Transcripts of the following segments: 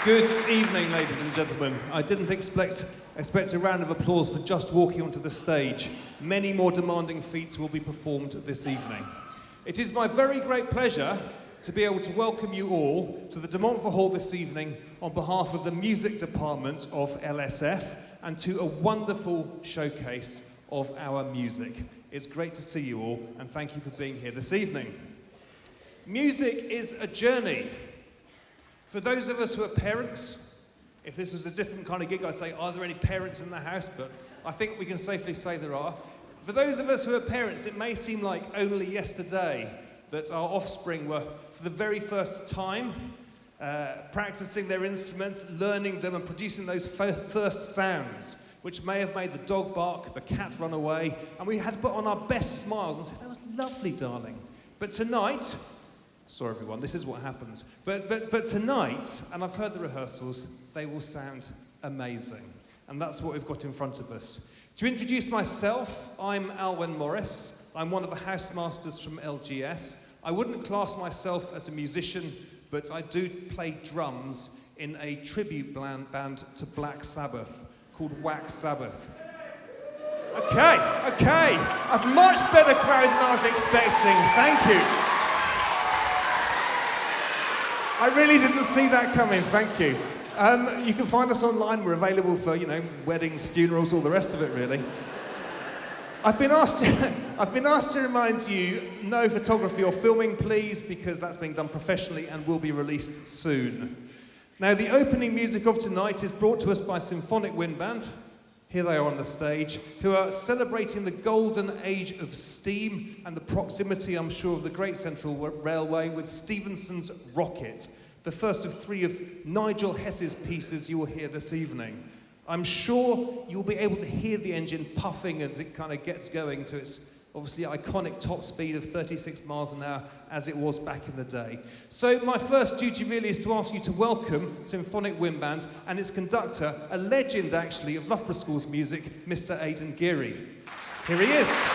Good evening, ladies and gentlemen. I didn't expect a round of applause for just walking onto the stage. Many more demanding feats will be performed this evening. It is my very great pleasure to be able to welcome you all to the De Montfort Hall this evening on behalf of the music department of LSF and to a wonderful showcase of our music. It's great to see you all and thank you for being here this evening. Music is a journey. For those of us who are parents, if this was a different kind of gig, I'd say, are there any parents in the house? But I think we can safely say there are. For those of us who are parents, it may seem like only yesterday that our offspring were, for the very first time, practicing their instruments, learning them and producing those first sounds, which may have made the dog bark, the cat run away, and we had to put on our best smiles and say, that was lovely, darling. But tonight, sorry everyone, this is what happens. But tonight, and I've heard the rehearsals, they will sound amazing. And that's what we've got in front of us. To introduce myself, I'm Alwyn Morris. I'm one of the housemasters from LGS. I wouldn't class myself as a musician, but I do play drums in a tribute band to Black Sabbath called Wax Sabbath. Okay. A much better crowd than I was expecting. Thank you. I really didn't see that coming, thank you. You can find us online, we're available for, weddings, funerals, all the rest of it, really. I've been asked to remind you, no photography or filming, please, because that's being done professionally and will be released soon. Now, the opening music of tonight is brought to us by Symphonic Wind Band. Here they are on the stage, who are celebrating the golden age of steam and the proximity, I'm sure, of the Great Central Railway with Stephenson's Rocket, the first of 3 of Nigel Hess's pieces you will hear this evening. I'm sure you'll be able to hear the engine puffing as it kind of gets going to its obviously iconic top speed of 36 miles an hour as it was back in the day. So my first duty really is to ask you to welcome Symphonic Wind Band and its conductor, a legend actually of Loughborough School's music, Mr. Aidan Geary. Here he is.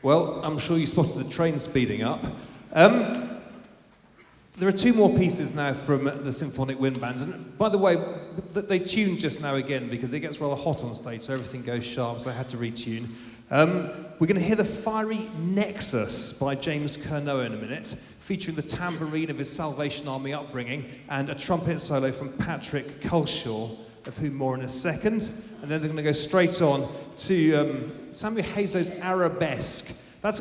Well, I'm sure you spotted the train speeding up. There are two more pieces now from the Symphonic Wind Band. And by the way, they tuned just now again because it gets rather hot on stage, so everything goes sharp, so I had to retune. We're going to hear the fiery Nexus by James Curnow in a minute, featuring the tambourine of his Salvation Army upbringing and a trumpet solo from Patrick Culshaw, of whom more in a second. And then they're going to go straight on to Samuel Hazo's Arabesque. That's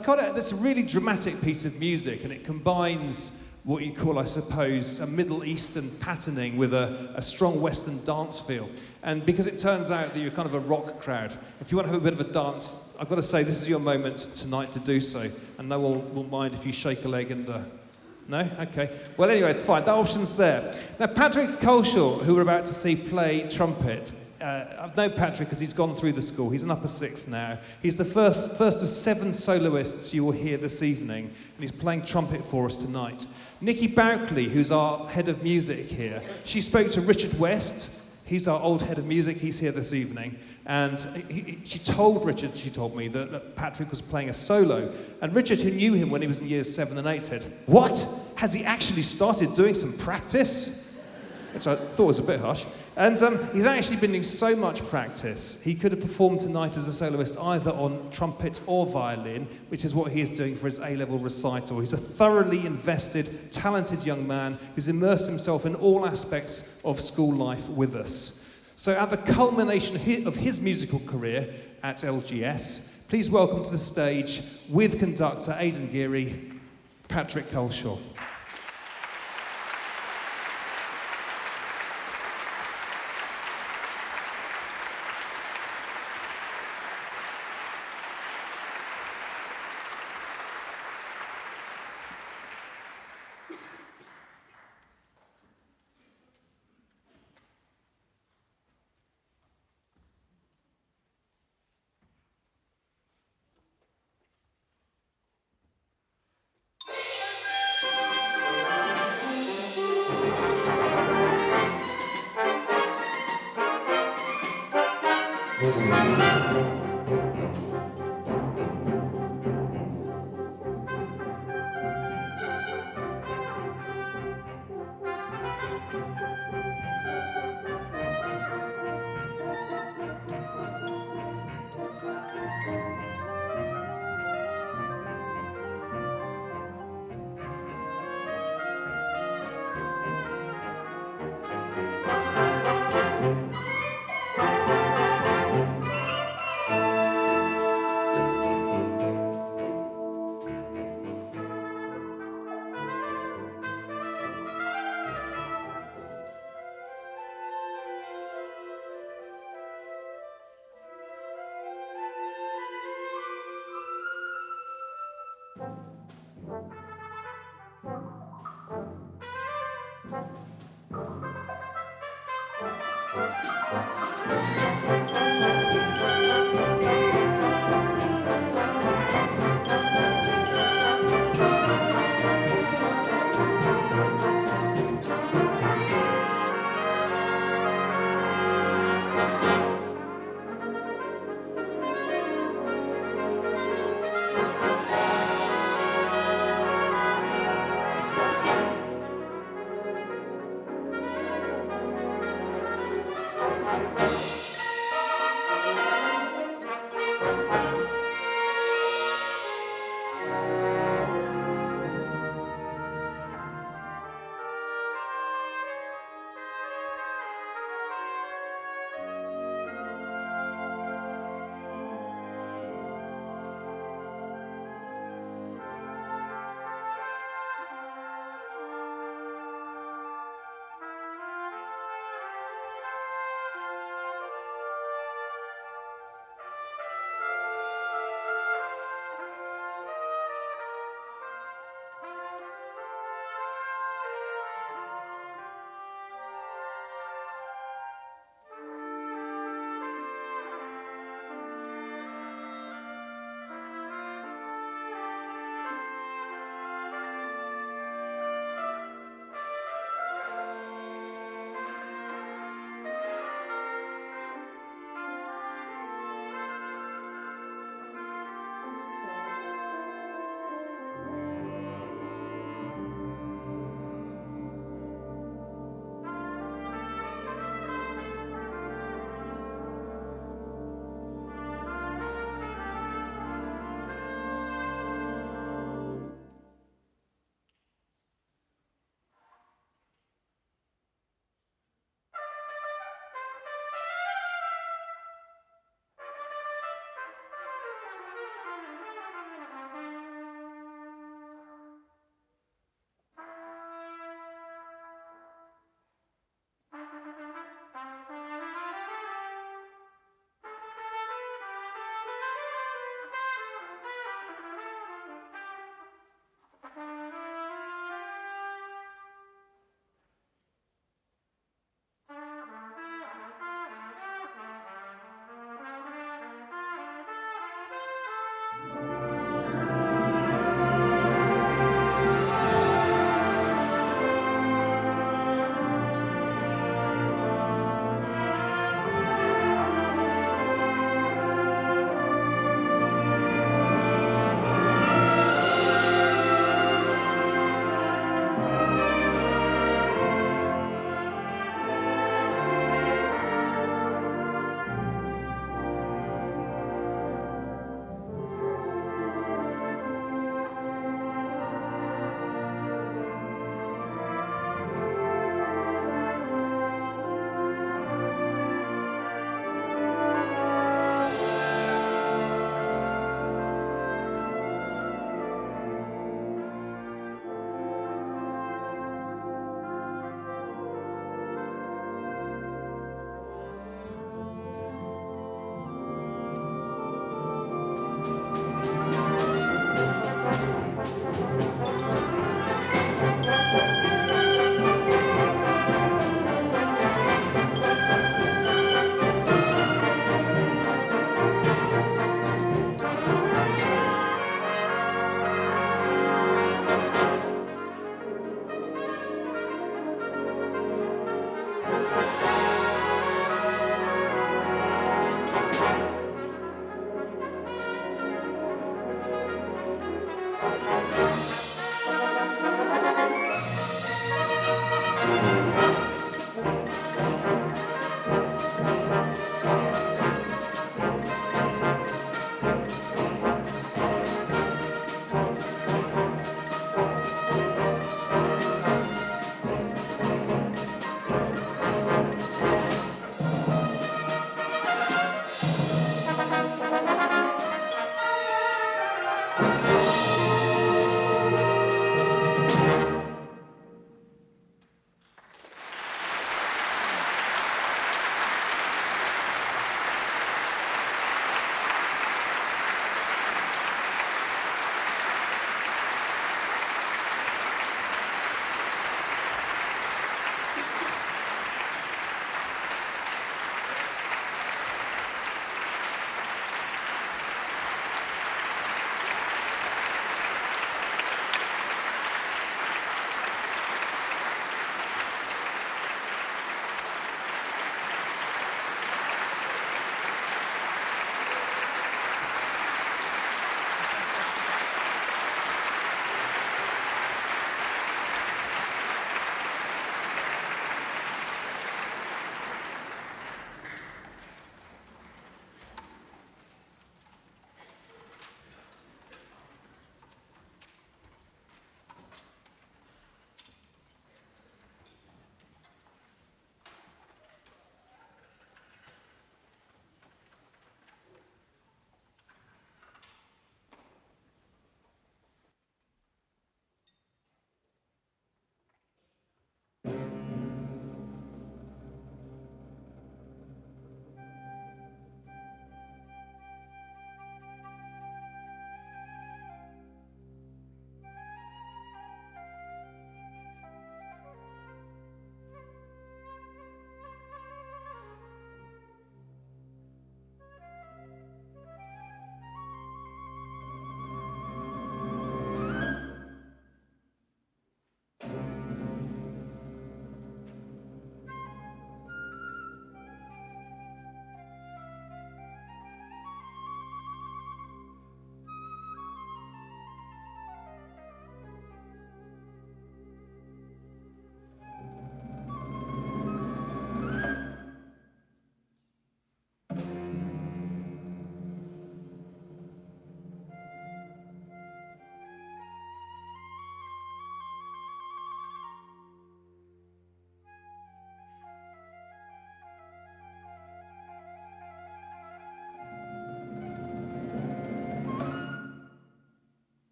a really dramatic piece of music, and it combines what you call, I suppose, a Middle Eastern patterning with a strong Western dance feel. And because it turns out that you're kind of a rock crowd, if you want to have a bit of a dance, I've got to say this is your moment tonight to do so, and no one will mind if you shake a leg and... No? Okay. Well, anyway, it's fine. That option's there. Now, Patrick Culshaw, who we're about to see play trumpet, I've known Patrick because he's gone through the school. He's an upper sixth now. He's the first of 7 soloists you will hear this evening, and he's playing trumpet for us tonight. Nikki Bouckley, who's our head of music here, she spoke to Richard West. He's our old head of music. He's here this evening. And she told me that Patrick was playing a solo. And Richard, who knew him when he was in years 7 and 8, said, "What? Has he actually started doing some practice?" Which I thought was a bit harsh. And he's actually been doing so much practice, he could have performed tonight as a soloist either on trumpet or violin, which is what he is doing for his A-level recital. He's a thoroughly invested, talented young man who's immersed himself in all aspects of school life with us. So at the culmination of his musical career at LGS, please welcome to the stage, with conductor Aidan Geary, Patrick Culshaw.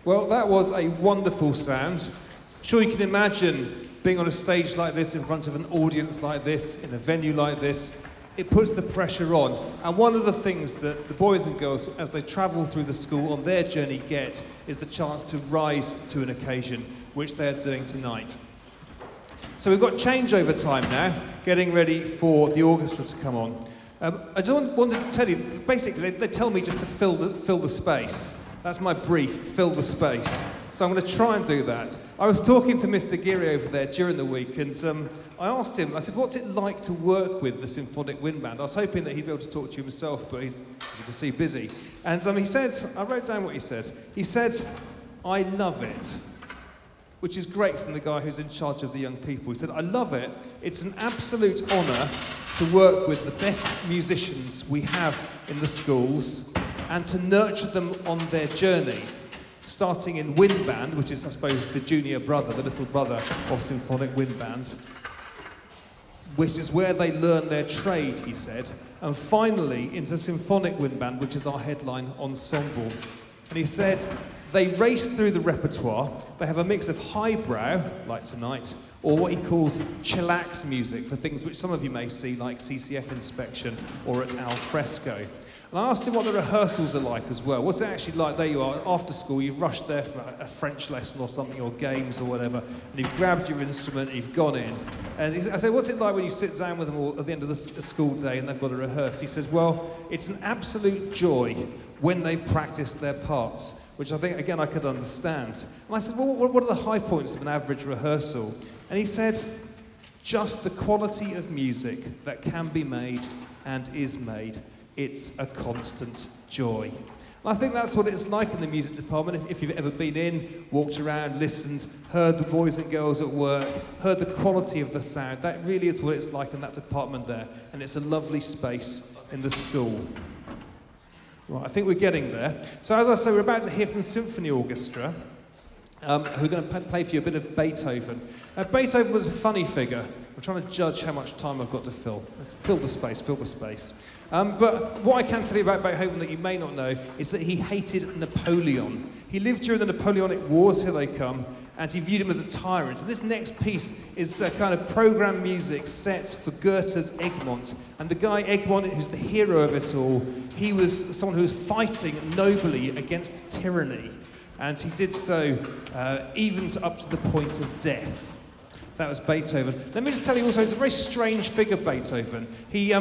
Well, that was a wonderful sound. I'm sure you can imagine being on a stage like this, in front of an audience like this, in a venue like this. It puts the pressure on. And one of the things that the boys and girls, as they travel through the school on their journey, get is the chance to rise to an occasion, which they're doing tonight. So we've got changeover time now, getting ready for the orchestra to come on. I just wanted to tell you, basically, they tell me just to fill the space. That's my brief, fill the space. So I'm going to try and do that. I was talking to Mr. Geary over there during the week, and I asked him, I said, what's it like to work with the Symphonic Wind Band? I was hoping that he'd be able to talk to you himself, but he's, as you can see, busy. And he said, I wrote down what he said. He said, I love it, which is great from the guy who's in charge of the young people. He said, I love it. It's an absolute honour to work with the best musicians we have in the schools and to nurture them on their journey, starting in Wind Band, which is, I suppose, the junior brother, the little brother of Symphonic Wind Band, which is where they learn their trade, he said, and finally into Symphonic Wind Band, which is our headline ensemble. And he said, they race through the repertoire. They have a mix of highbrow, like tonight, or what he calls chillax music, for things which some of you may see, like CCF inspection or at al fresco. And I asked him what the rehearsals are like as well. What's it actually like? There you are, after school, you've rushed there from a French lesson or something, or games or whatever, and you've grabbed your instrument and you've gone in. And I said, what's it like when you sit down with them all at the end of the school day and they've got to rehearse? He says, well, it's an absolute joy when they've practiced their parts, which I think, again, I could understand. And I said, well, what are the high points of an average rehearsal? And he said, just the quality of music that can be made and is made. It's a constant joy. And I think that's what it's like in the music department. If you've ever been in, walked around, listened, heard the boys and girls at work, heard the quality of the sound, that really is what it's like in that department there. And it's a lovely space in the school. Right, I think we're getting there. So as I say, we're about to hear from Symphony Orchestra, who are going to play for you a bit of Beethoven. Beethoven was a funny figure. I'm trying to judge how much time I've got to fill. Fill the space, fill the space. But what I can tell you about Beethoven that you may not know is that he hated Napoleon. He lived during the Napoleonic Wars, here they come, and he viewed him as a tyrant. And this next piece is kind of programme music set for Goethe's Egmont. And the guy Egmont, who's the hero of it all, he was someone who was fighting nobly against tyranny. And he did so even up to the point of death. That was Beethoven. Let me just tell you also, he's a very strange figure, Beethoven. He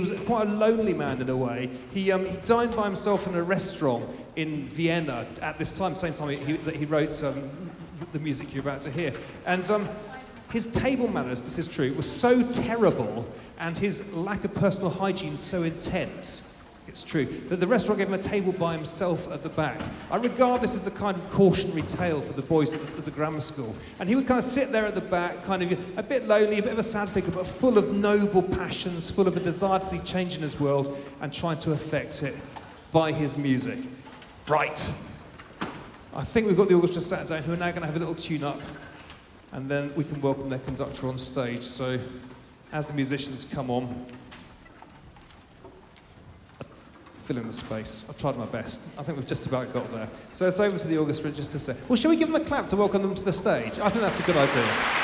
was quite a lonely man in a way. He dined by himself in a restaurant in Vienna at this time, same time that he wrote the music you're about to hear. And his table manners, this is true, was so terrible, and his lack of personal hygiene so intense, it's true, that the restaurant gave him a table by himself at the back. I regard this as a kind of cautionary tale for the boys at the grammar school. And he would kind of sit there at the back, kind of a bit lonely, a bit of a sad figure, but full of noble passions, full of a desire to see change in his world, and trying to affect it by his music. Right. I think we've got the orchestra sat down, who are now going to have a little tune-up, and then we can welcome their conductor on stage. So, as the musicians come on, fill in the space. I've tried my best. I think we've just about got there. So it's over to the orchestra just to say, well, shall we give them a clap to welcome them to the stage? I think that's a good idea.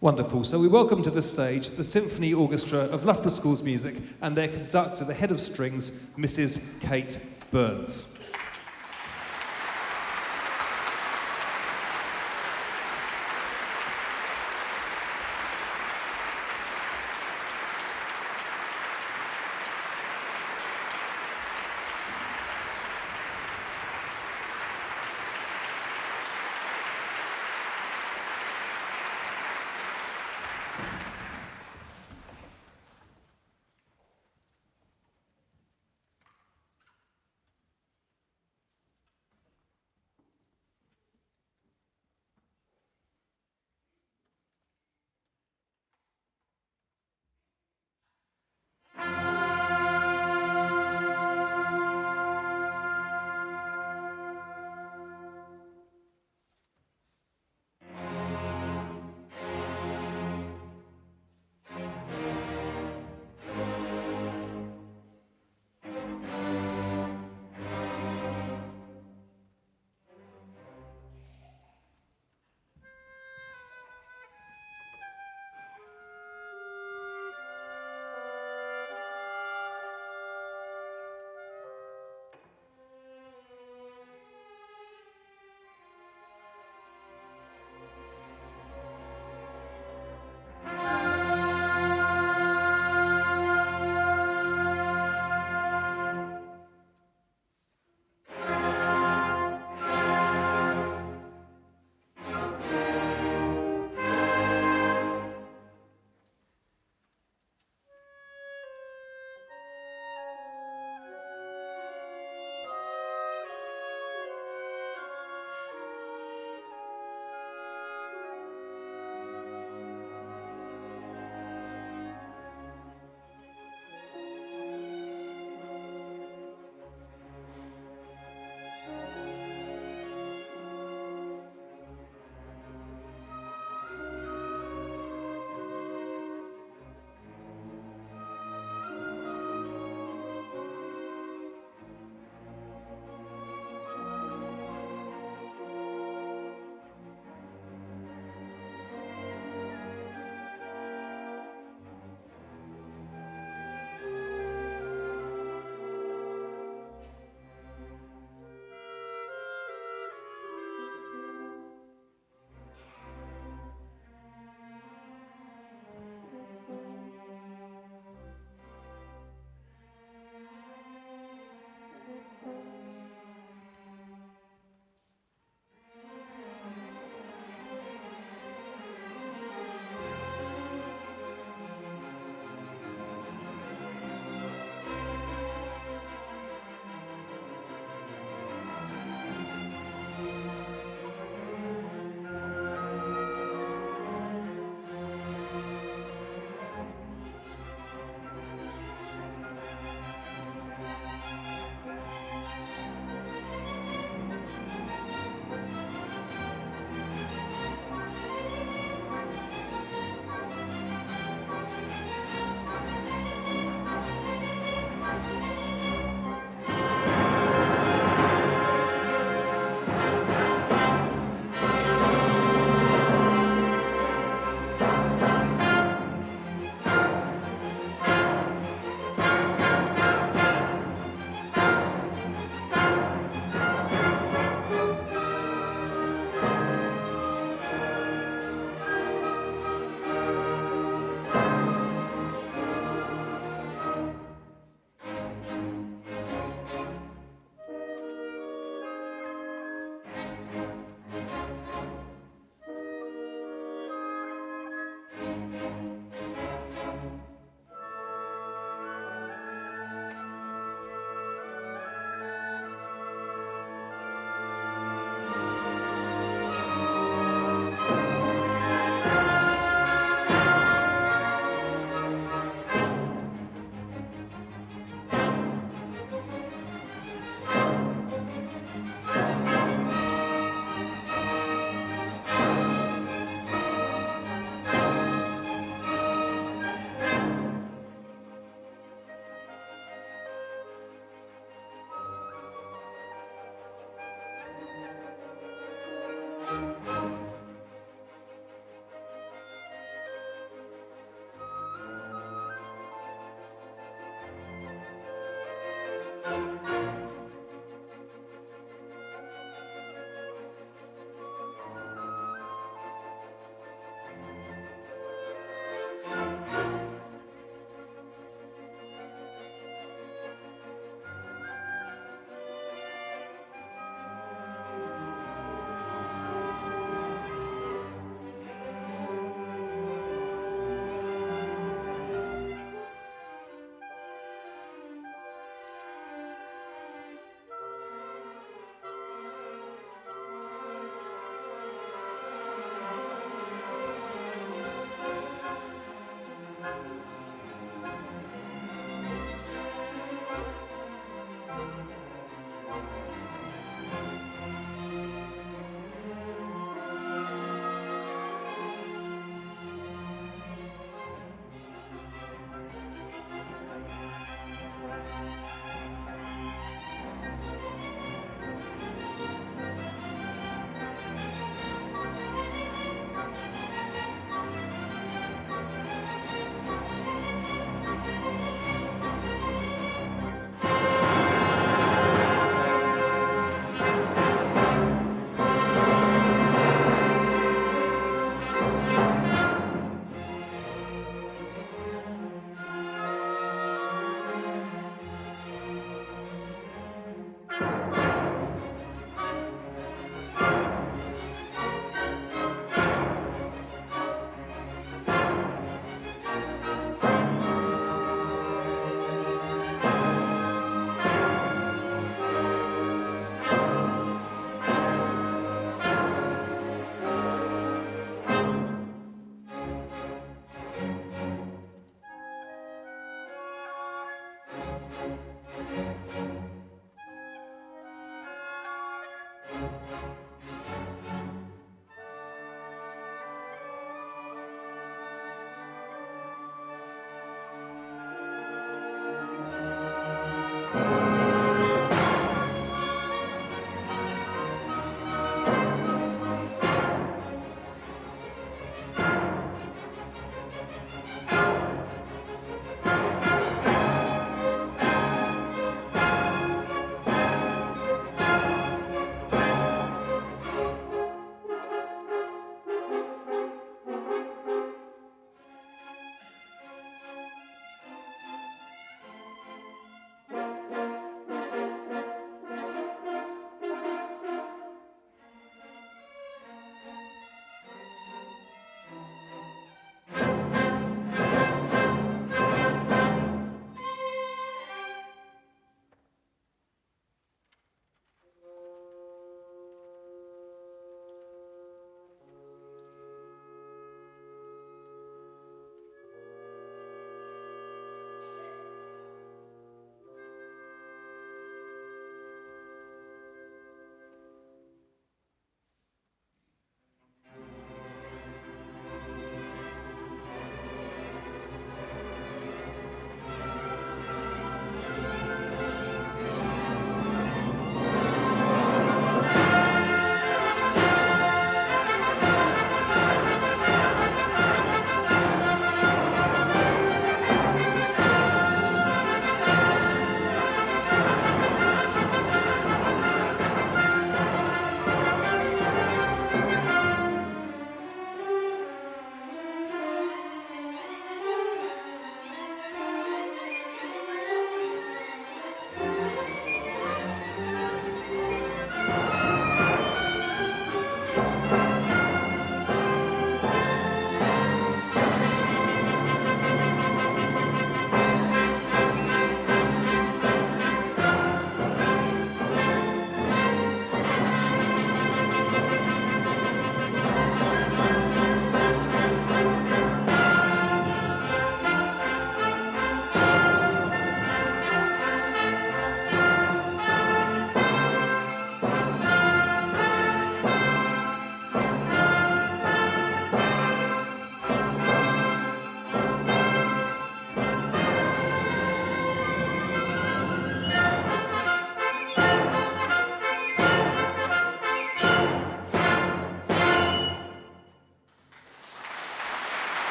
Wonderful. So we welcome to the stage the Symphony Orchestra of Loughborough School's Music and their conductor, the head of strings, Mrs. Kate Burns.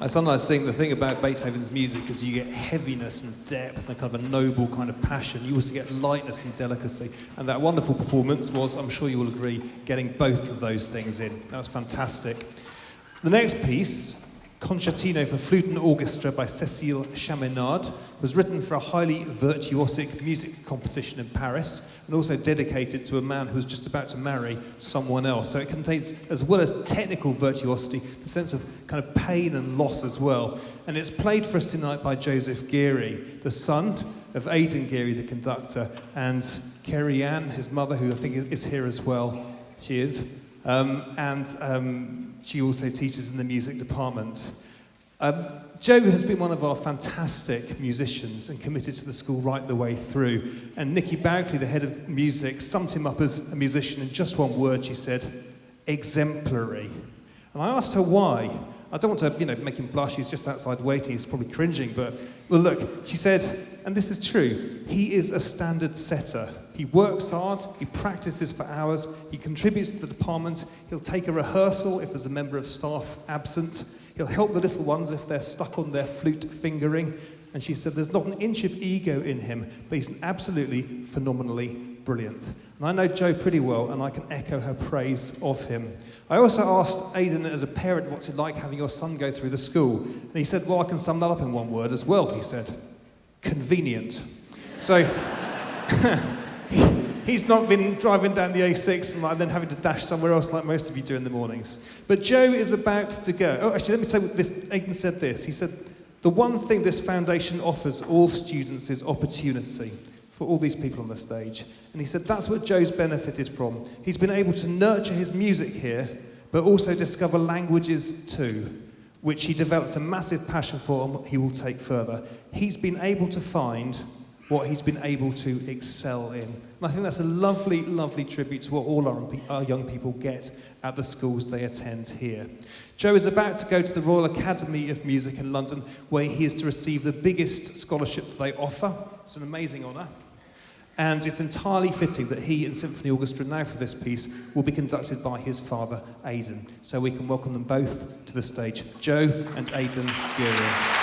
I sometimes think the thing about Beethoven's music is you get heaviness and depth and kind of a noble kind of passion. You also get lightness and delicacy. And that wonderful performance was, I'm sure you will agree, getting both of those things in. That was fantastic. The next piece, Concertino for Flute and Orchestra by Cecile Chaminade, was written for a highly virtuosic music competition in Paris and also dedicated to a man who was just about to marry someone else. So it contains, as well as technical virtuosity, the sense of kind of pain and loss as well. And it's played for us tonight by Joseph Geary, the son of Aidan Geary, the conductor, and Kerry Ann, his mother, who I think is here as well. She is. She also teaches in the music department. Joe has been one of our fantastic musicians and committed to the school right the way through. And Nikki Bowkley, the head of music, summed him up as a musician in just one word. She said, exemplary. And I asked her why. I don't want to, make him blush. He's just outside waiting. He's probably cringing. But, well, look, she said, and this is true, he is a standard setter. He works hard, he practices for hours, he contributes to the department, he'll take a rehearsal if there's a member of staff absent, he'll help the little ones if they're stuck on their flute fingering. And she said there's not an inch of ego in him, but he's absolutely phenomenally brilliant. And I know Joe pretty well, and I can echo her praise of him. I also asked Aidan, as a parent, what's it like having your son go through the school? And he said, well, I can sum that up in one word as well, he said. Convenient. So, he's not been driving down the A6 and then having to dash somewhere else like most of you do in the mornings. But Joe is about to go. Oh, actually, let me say this. Aidan said this. He said, the one thing this foundation offers all students is opportunity for all these people on the stage. And he said that's what Joe's benefited from. He's been able to nurture his music here, but also discover languages too, which he developed a massive passion for and he will take further. He's been able to find what he's been able to excel in. And I think that's a lovely, lovely tribute to what all our young people get at the schools they attend here. Joe is about to go to the Royal Academy of Music in London, where he is to receive the biggest scholarship that they offer. It's an amazing honour. And it's entirely fitting that he and Symphony Orchestra, now for this piece, will be conducted by his father, Aidan. So we can welcome them both to the stage, Joe and Aidan Geary.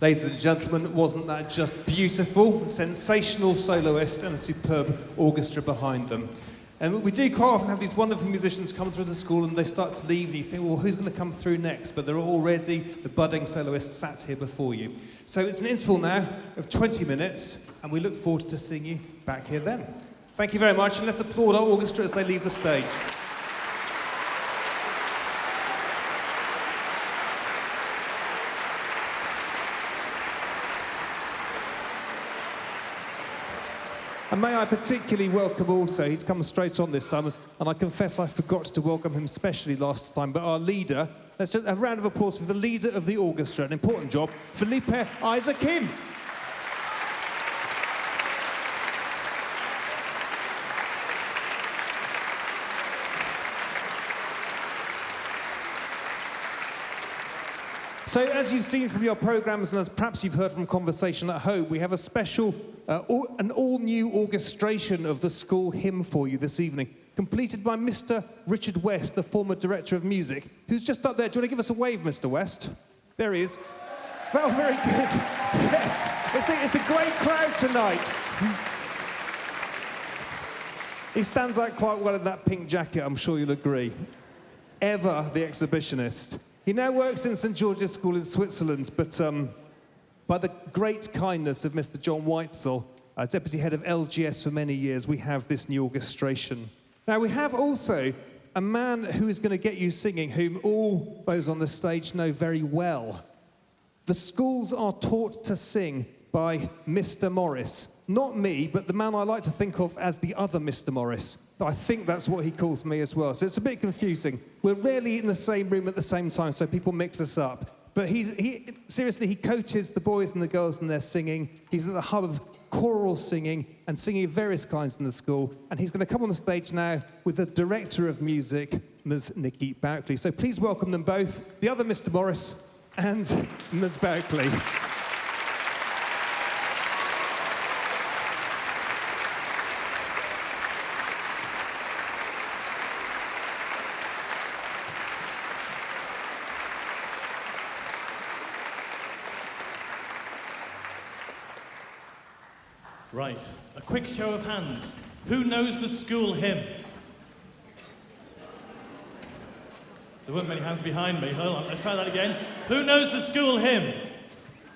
Ladies and gentlemen, wasn't that just beautiful? A sensational soloist and a superb orchestra behind them. And we do quite often have these wonderful musicians come through the school and they start to leave and you think, well, who's going to come through next? But they're already the budding soloists sat here before you. So it's an interval now of 20 minutes and we look forward to seeing you back here then. Thank you very much and let's applaud our orchestra as they leave the stage. And may I particularly welcome also, he's come straight on this time, and I confess I forgot to welcome him specially last time, but our leader, let's just have a round of applause for the leader of the orchestra, an important job, Felipe and Isaac. So as you've seen from your programmes and as perhaps you've heard from conversation at home, we have a special, an all-new orchestration of the school hymn for you this evening, completed by Mr. Richard West, the former Director of Music, who's just up there. Do you want to give us a wave, Mr. West? There he is. Well, very good. Yes, it's a great crowd tonight. He stands out quite well in that pink jacket, I'm sure you'll agree. Ever the exhibitionist. He now works in St George's School in Switzerland, but by the great kindness of Mr. John Whitesell, Deputy Head of LGS for many years, we have this new orchestration. Now, we have also a man who is going to get you singing, whom all those on the stage know very well. The schools are taught to sing by Mr. Morris. Not me, but the man I like to think of as the other Mr. Morris. I think that's what he calls me as well, so it's a bit confusing. We're rarely in the same room at the same time, so people mix us up. But seriously, he coaches the boys and the girls in their singing. He's at the hub of choral singing and singing of various kinds in the school. And he's going to come on the stage now with the Director of Music, Ms. Nikki Bouckley. So please welcome them both, the other Mr. Morris and Ms. Bouckley. Right, a quick show of hands. Who knows the school hymn? There weren't many hands behind me. Hold on, let's try that again. Who knows the school hymn?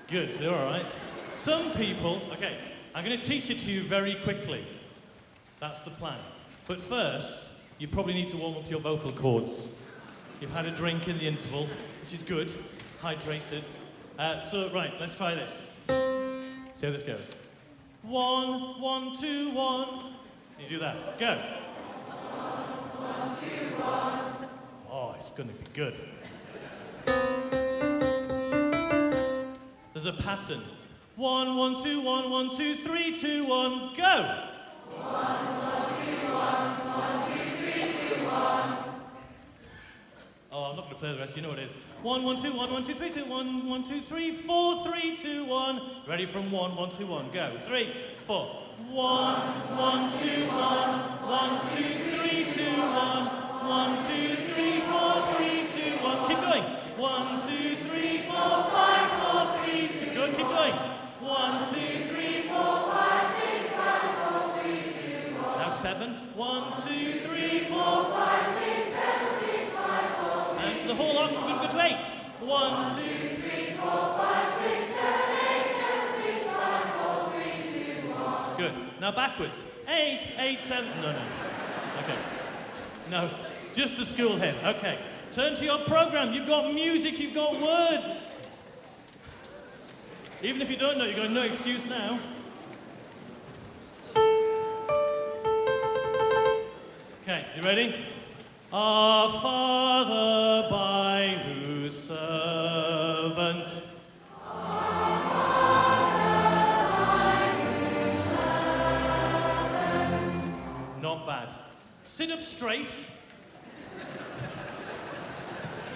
Good, so you're all right. Some people, okay, I'm going to teach it to you very quickly. That's the plan. But first, you probably need to warm up your vocal cords. You've had a drink in the interval, which is good, hydrated. Right, let's try this. See how this goes. 1, 1, 2, 1. Can you do that? Go. 1, 1, 2, 1. Oh, it's going to be good. There's a pattern. 1, 1, 2, 1, 1, 2, 3, 2, 1. Go. 1, 1, 2, 1, 1, 2, 3, 2, 1. Oh, I'm not going to play the rest. You know what it is. 1, 1, 2, 1, 1, 2, 3, 2, 1, 1, 2, 3, 4, 3, 2, 1. Ready from 1, 1, 2, 1. Go. 3, 4. 1, 1, 2, 1, 1, 2, 3, 2, 1. 1, 2, 3, 4, 3, 2, 1. Keep going. 1, 2, 3, 4, 5, 4, 3, 2. Good. Keep going. 1, 2, 3, 4, 5, 6, 5, 4, 3, 2, 1. Now 7. 1, 2, 3, 4, 5, 6, 7, 6, 5, 4, 3. And for the whole octave, we're going to go to 8. 1, 2, 3, 4, 5, 6, 7, 8, 7, 6, 5, 4, 3, 2, 1. Good. Now backwards. 8, 8, 7. No. Okay. No. Just the school hymn. Okay. Turn to your program. You've got music, you've got words. Even if you don't know, you've got no excuse now. Okay, you ready? Our Father, by whose servant. Our Father, by whose servant. Not bad. Sit up straight.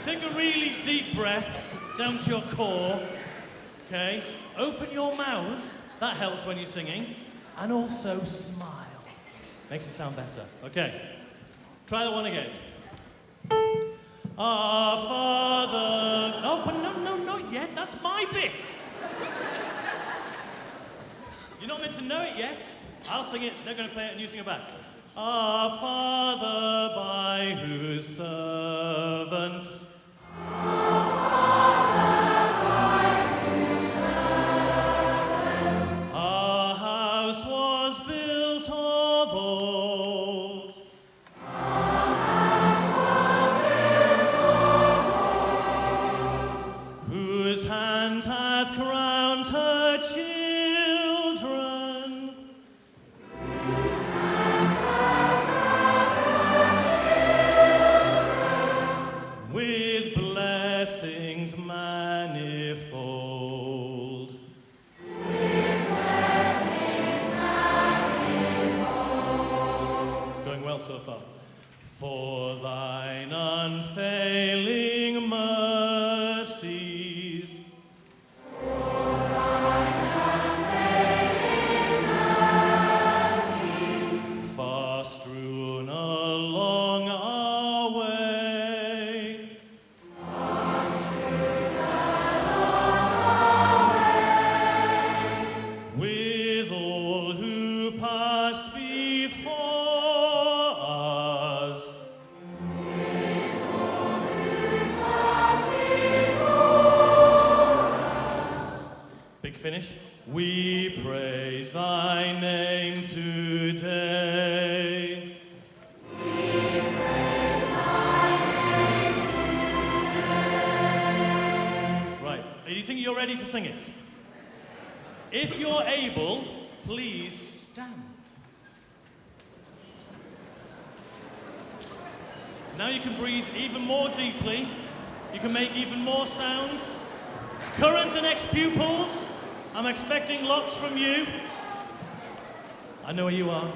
Take a really deep breath down to your core. Okay? Open your mouth. That helps when you're singing. And also smile. Makes it sound better. Okay. Try that one again. Our Father... Oh, but no, not yet. That's my bit. meant to know it yet. I'll sing it, they're going to play it, and you sing it back. Our Father, by whose servant... Our house was built of old. Whose hand hath crowned her children. With blessings manifold. It's going well so far. For thine unfailing mercies. Far strewn along our way. With all who passed before us. Big finish. We praise thy name today. Right. Do you think you're ready to sing it? If you're able, please stand. Now you can breathe even more deeply. You can make even more sounds. Current and ex-pupils, I'm expecting lots from you. I know where you are.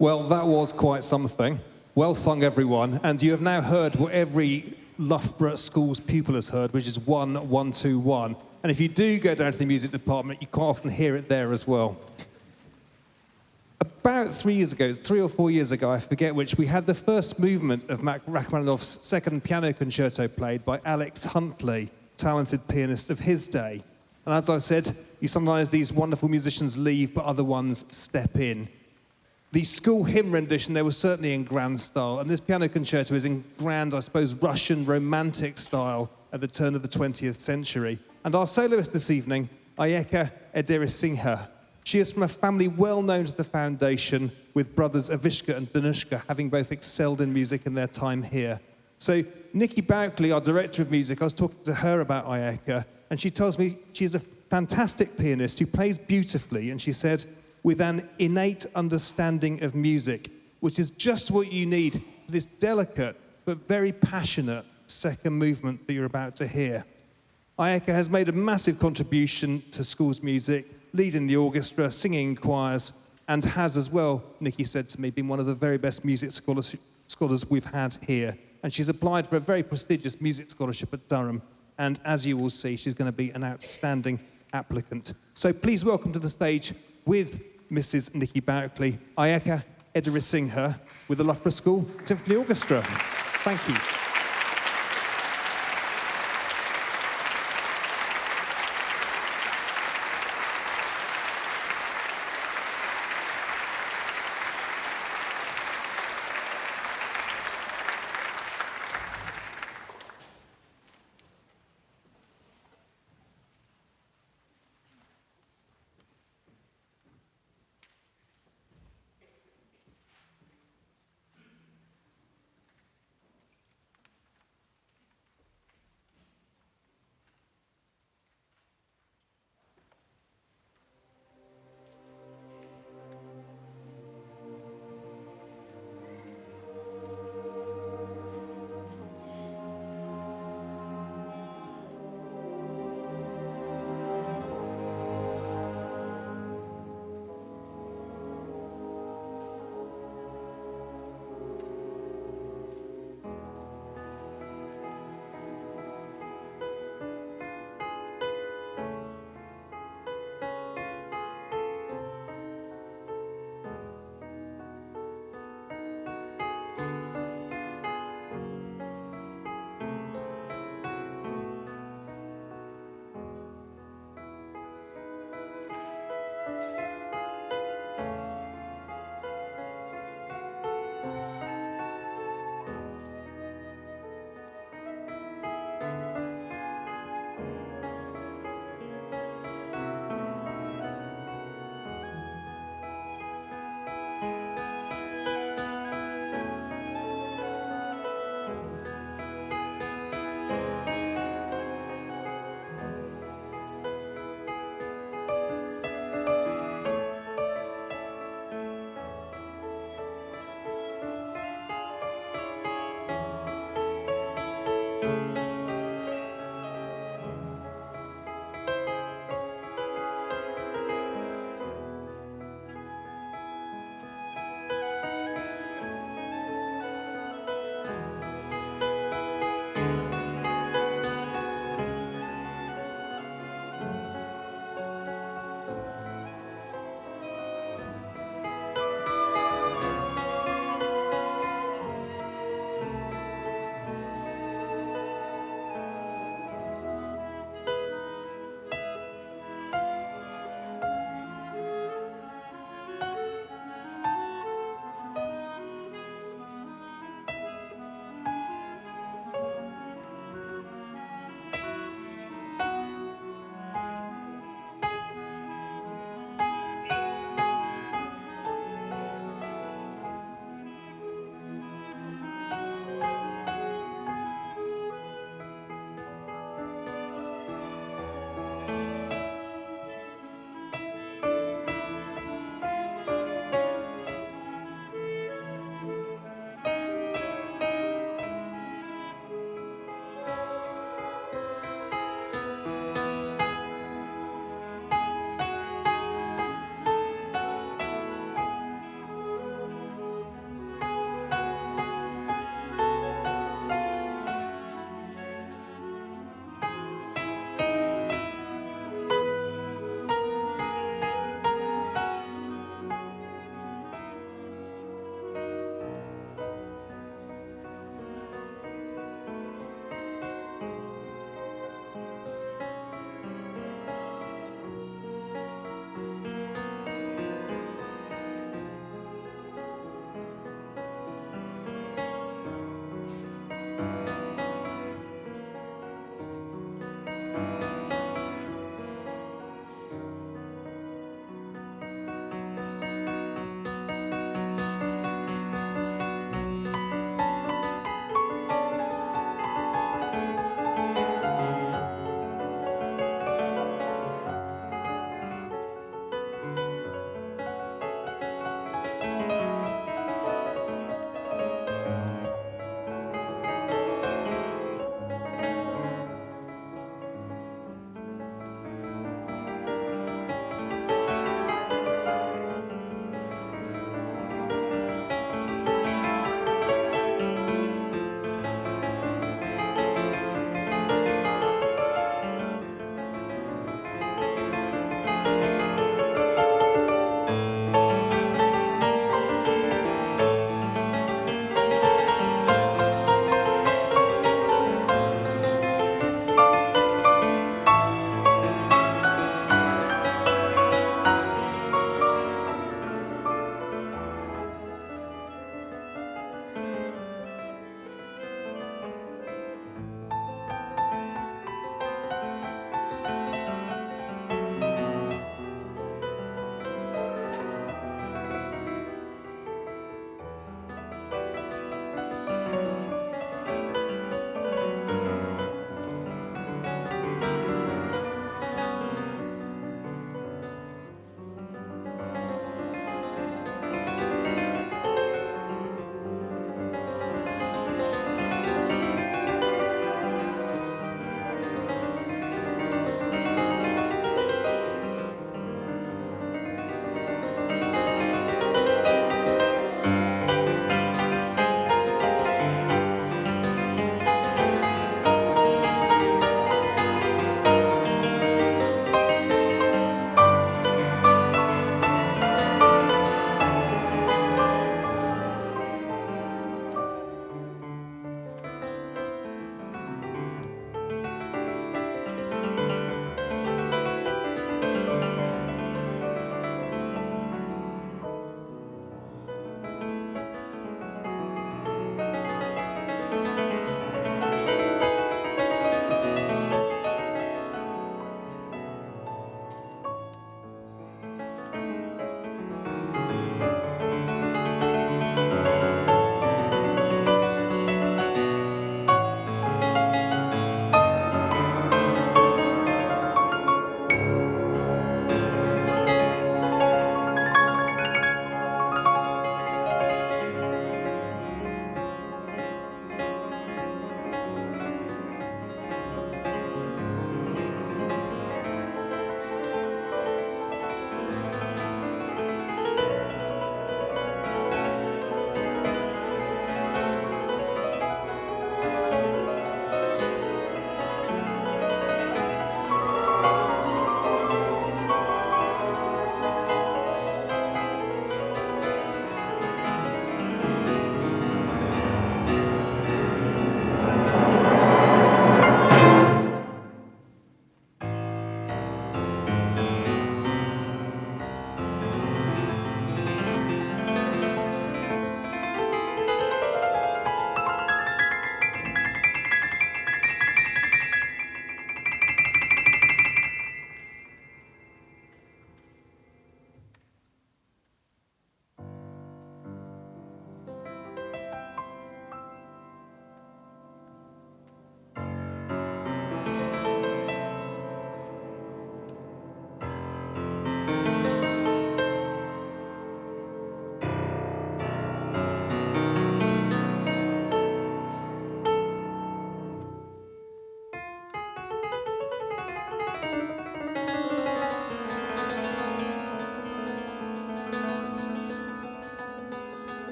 Well, that was quite something. Well sung, everyone. And you have now heard what every Loughborough School's pupil has heard, which is 1-1-2-1. And if you do go down to the music department, you quite often hear it there as well. About 3 years ago, 3 or 4 years ago, I forget which, we had the first movement of Rachmaninov's second piano concerto played by Alex Huntley, talented pianist of his day. And as I said, sometimes these wonderful musicians leave, but other ones step in. The school hymn rendition, they were certainly in grand style, and this piano concerto is in grand, I suppose, Russian romantic style at the turn of the 20th century. And our soloist this evening, Ayeka Ederisinghe. She is from a family well known to the foundation, with brothers Avishka and Danushka having both excelled in music in their time here. So Nikki Bouckley, our director of music, I was talking to her about Ayeka, and she tells me she's a fantastic pianist who plays beautifully, and she said, with an innate understanding of music, which is just what you need for this delicate but very passionate second movement that you're about to hear. Ayeka has made a massive contribution to school's music, leading the orchestra, singing in choirs, and has as well, Nikki said to me, been one of the very best music scholars we've had here. And she's applied for a very prestigious music scholarship at Durham. And as you will see, she's going to be an outstanding applicant. So please welcome to the stage with Mrs. Nikki Bouckley, Ayeka Ederisinghe with the Loughborough School Symphony Orchestra. Thank you.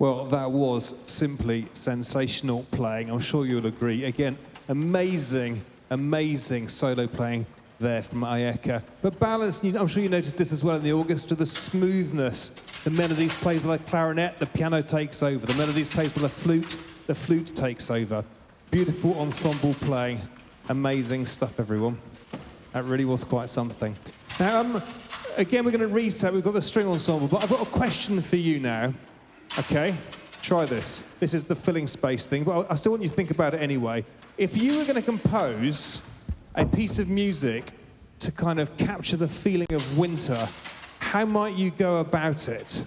Well, that was simply sensational playing. I'm sure you'll agree. Again, amazing, amazing solo playing there from Ayeka. But balanced, I'm sure you noticed this as well in the orchestra, the smoothness. The melodies played by the clarinet, the piano takes over. The melodies played by the flute takes over. Beautiful ensemble playing. Amazing stuff, everyone. That really was quite something. Now, again, we're going to reset. We've got the string ensemble, but I've got a question for you now. Okay, try this. This is the filling space thing, but I still want you to think about it anyway. If you were going to compose a piece of music to kind of capture the feeling of winter, how might you go about it?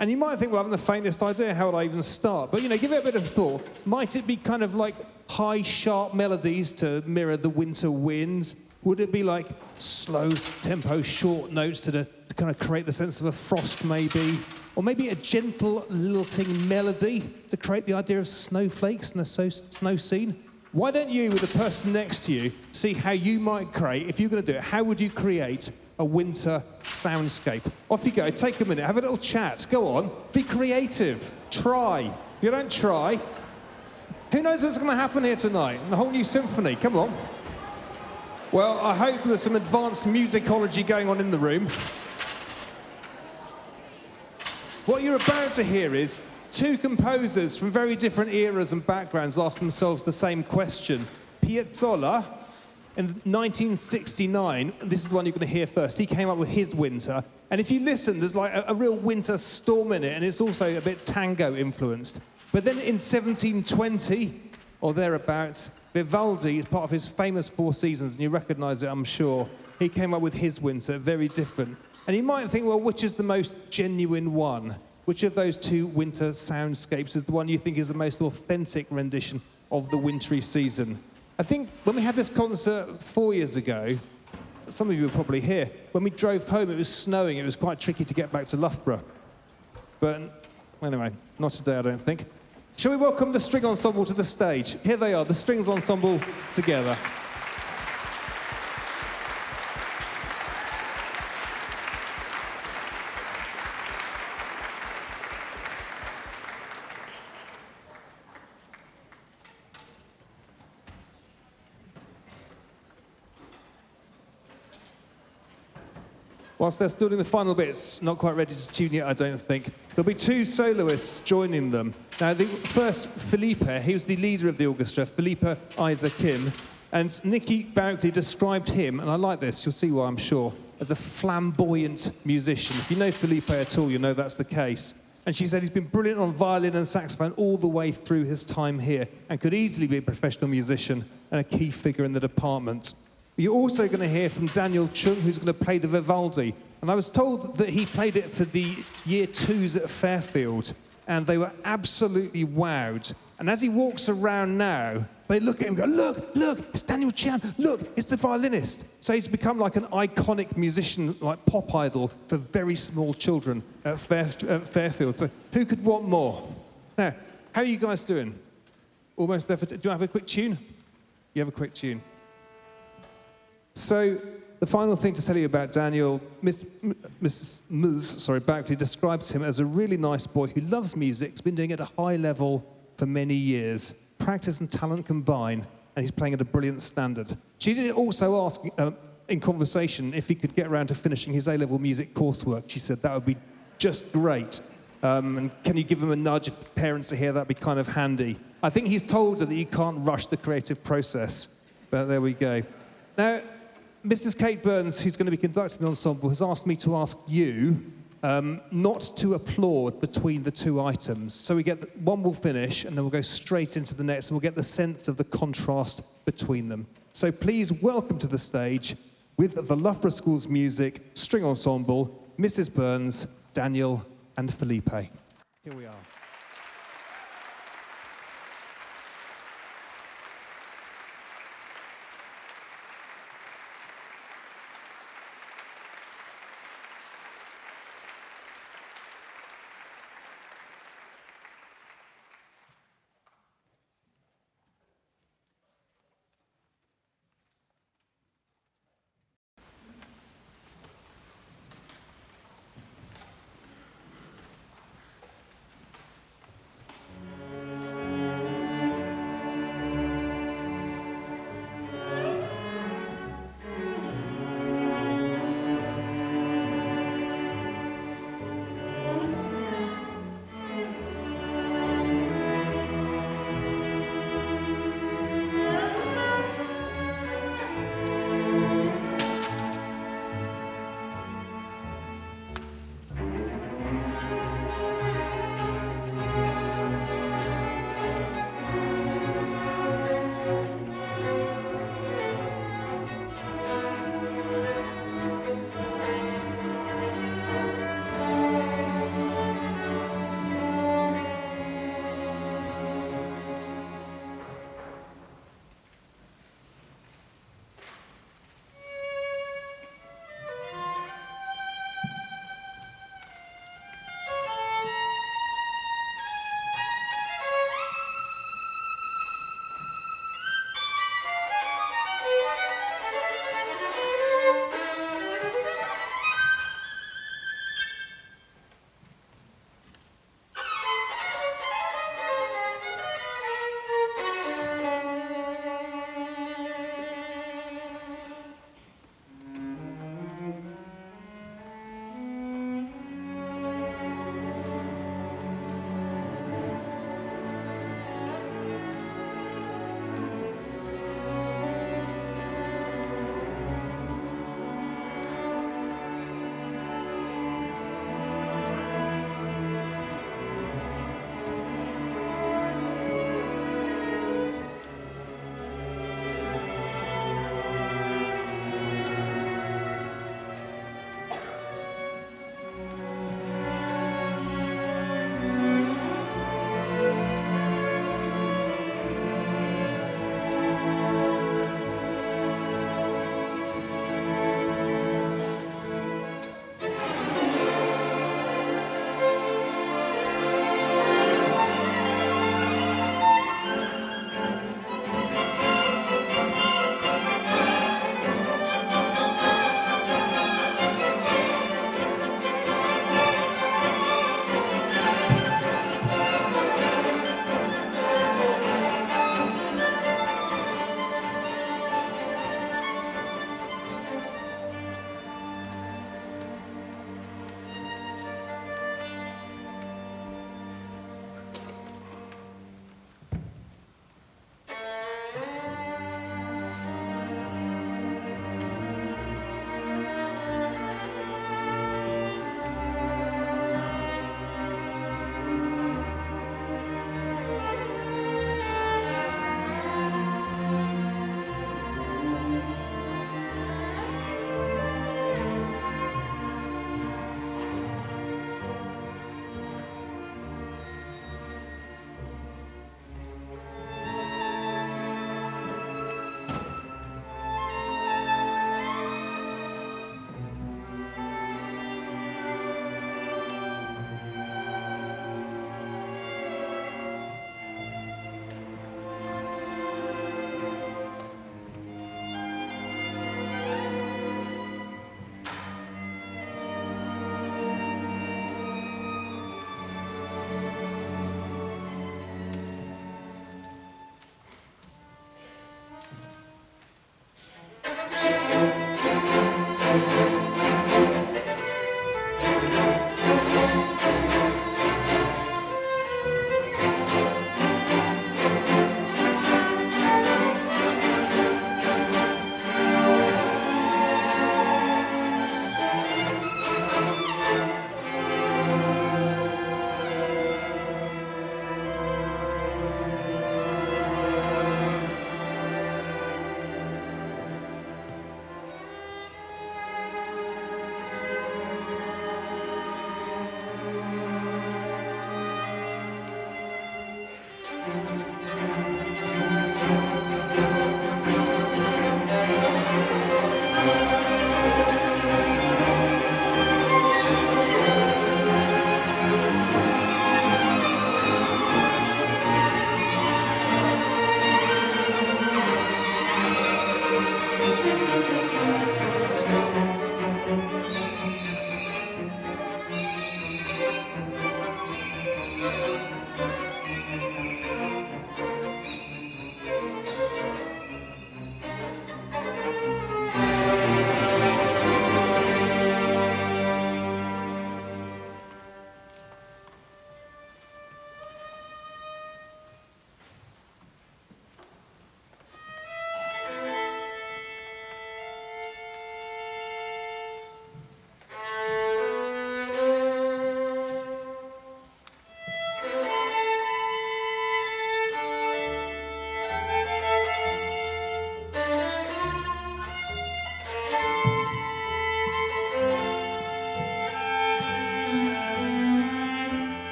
And you might think, well, I haven't the faintest idea, how would I even start? But, you know, give it a bit of thought. Might it be kind of like high, sharp melodies to mirror the winter winds? Would it be like slow tempo, short notes to kind of create the sense of a frost, maybe? Or maybe a gentle, lilting melody to create the idea of snowflakes and the snow scene? Why don't you, with the person next to you, see how you might create, if you're going to do it, how would you create a winter soundscape? Off you go, take a minute, have a little chat, go on, be creative, try. If you don't try, who knows what's going to happen here tonight? A whole new symphony, come on. Well, I hope there's some advanced musicology going on in the room. What you're about to hear is two composers from very different eras and backgrounds ask themselves the same question. Piazzolla, in 1969, this is the one you're going to hear first, he came up with his winter. And if you listen, there's like a real winter storm in it, and it's also a bit tango influenced. But then in 1720, or thereabouts, Vivaldi, as part of his famous Four Seasons, and you recognise it, I'm sure, he came up with his winter, very different. And you might think, well, which is the most genuine one? Which of those two winter soundscapes is the one you think is the most authentic rendition of the wintry season? I think when we had this concert 4 years ago, some of you were probably here, when we drove home, it was snowing. It was quite tricky to get back to Loughborough. But anyway, not today, I don't think. Shall we welcome the string ensemble to the stage? Here they are, the strings ensemble together. Whilst they're still doing the final bits, not quite ready to tune yet, I don't think. There'll be two soloists joining them. Now, the first, Felipe, he was the leader of the orchestra, Felipe Isaac, and Nicky Barkley described him, and I like this, you'll see why I'm sure, as a flamboyant musician. If you know Felipe at all, you know that's the case. And she said he's been brilliant on violin and saxophone all the way through his time here, and could easily be a professional musician and a key figure in the department. You're also going to hear from Daniel Chung, who's going to play the Vivaldi. And I was told that he played it for the year twos at Fairfield, and they were absolutely wowed. And as he walks around now, they look at him and go, look, it's Daniel Chung, look, it's the violinist. So he's become like an iconic musician, like pop idol for very small children at Fairfield. So who could want more? Now, how are you guys doing? Almost there do you have a quick tune? You have a quick tune. So, the final thing to tell you about Daniel, Mrs. Barkley describes him as a really nice boy who loves music, has been doing it at a high level for many years. Practice and talent combine, and he's playing at a brilliant standard. She did also ask, in conversation, if he could get around to finishing his A-level music coursework. She said that would be just great. And can you give him a nudge if parents are here? That'd be kind of handy. I think he's told her that you can't rush the creative process, but there we go. Now, Mrs. Kate Burns, who's going to be conducting the ensemble, has asked me to ask you not to applaud between the two items. So we get one will finish, and then we'll go straight into the next, and we'll get the sense of the contrast between them. So please welcome to the stage, with the Loughborough School's music, string ensemble, Mrs. Burns, Daniel, and Felipe. Here we are.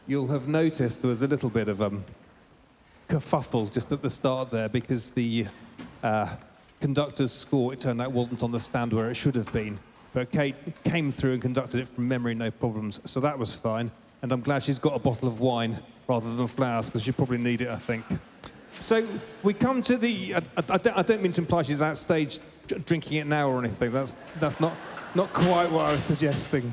You'll have noticed there was a little bit of kerfuffle just at the start there because the conductor's score, it turned out, wasn't on the stand where it should have been. But Kate came through and conducted it from memory, no problems, so that was fine. And I'm glad she's got a bottle of wine rather than flowers, because she'll probably need it, I think. So we come to the... I don't mean to imply she's outstage drinking it now or anything. That's not quite what I was suggesting.